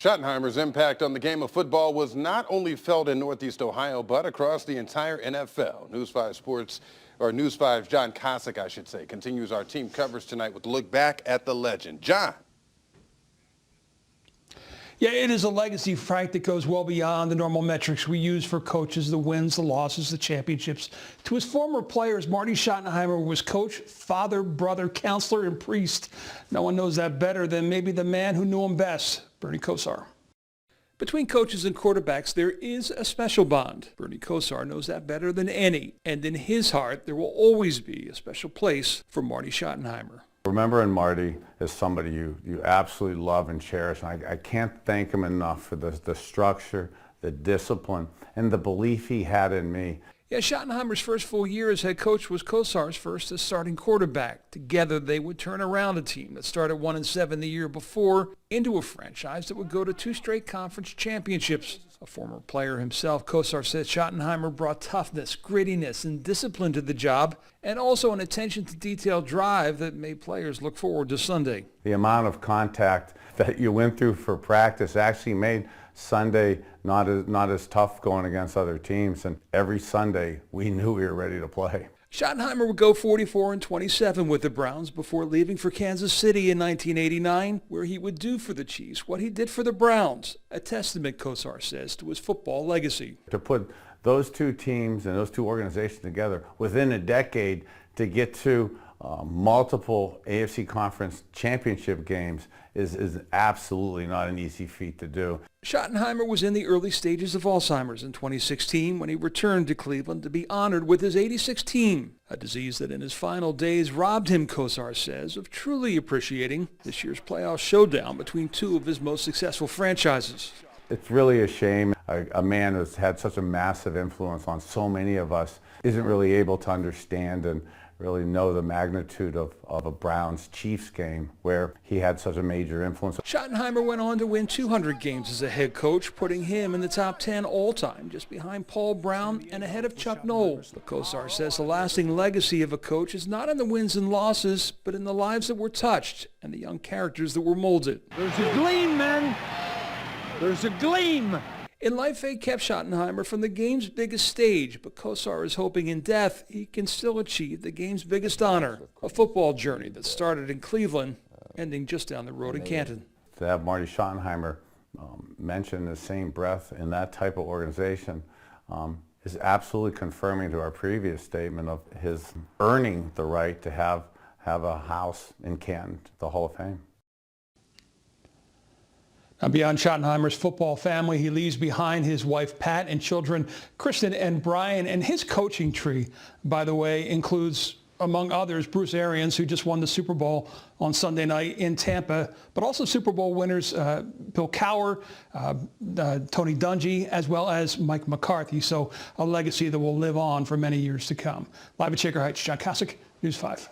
Schottenheimer's impact on the game of football was not only felt in Northeast Ohio, but across the entire NFL. News 5 Sports, or News 5's John Cossack, I should say, continues our team coverage tonight with a look back at the legend. John. Yeah, it is a legacy, Frank, that goes well beyond the normal metrics we use for coaches, the wins, the losses, the championships. To his former players, Marty Schottenheimer was coach, father, brother, counselor, and priest. No one knows that better than maybe the man who knew him best, Bernie Kosar. Between coaches and quarterbacks, there is a special bond. Bernie Kosar knows that better than any. And in his heart, there will always be a special place for Marty Schottenheimer. Remembering Marty as somebody you absolutely love and cherish. And I can't thank him enough for the structure, the discipline, and the belief he had in me. Yeah, Schottenheimer's first full year as head coach was Kosar's first as starting quarterback. Together, they would turn around a team that started 1-7 the year before into a franchise that would go to 2 straight conference championships. A former player himself, Kosar said Schottenheimer brought toughness, grittiness, and discipline to the job, and also an attention to detail drive that made players look forward to Sunday. The amount of contact that you went through for practice actually made Sunday not as tough going against other teams, and every Sunday we knew we were ready to play. Schottenheimer would go 44-27 with the Browns before leaving for Kansas City in 1989, where he would do for the Chiefs what he did for the Browns, a testament, Kosar says, to his football legacy. To put those two teams and those two organizations together within a decade to get to multiple AFC Conference championship games is absolutely not an easy feat to do. Schottenheimer was in the early stages of Alzheimer's in 2016 when he returned to Cleveland to be honored with his 86th team, a disease that in his final days robbed him, Kosar says, of truly appreciating this year's playoff showdown between 2 of his most successful franchises. It's really a shame a man who's had such a massive influence on so many of us isn't really able to understand and really know the magnitude of a Browns-Chiefs game where he had such a major influence. Schottenheimer went on to win 200 games as a head coach, putting him in the top 10 all-time, just behind Paul Brown and ahead of Chuck Noll. But Kosar says the lasting legacy of a coach is not in the wins and losses, but in the lives that were touched and the young characters that were molded. There's a gleam, men! There's a gleam! In life, fate kept Schottenheimer from the game's biggest stage, but Kosar is hoping in death he can still achieve the game's biggest honor, a football journey that started in Cleveland, ending just down the road in Canton. To have Marty Schottenheimer mentioned in the same breath in that type of organization is absolutely confirming to our previous statement of his earning the right to have a house in Canton, the Hall of Fame. Now, beyond Schottenheimer's football family, he leaves behind his wife Pat and children Kristen and Brian. And his coaching tree, by the way, includes, among others, Bruce Arians, who just won the Super Bowl on Sunday night in Tampa, but also Super Bowl winners Bill Cowher, Tony Dungy, as well as Mike McCarthy. So a legacy that will live on for many years to come. Live at Shaker Heights, John Cossack, News 5.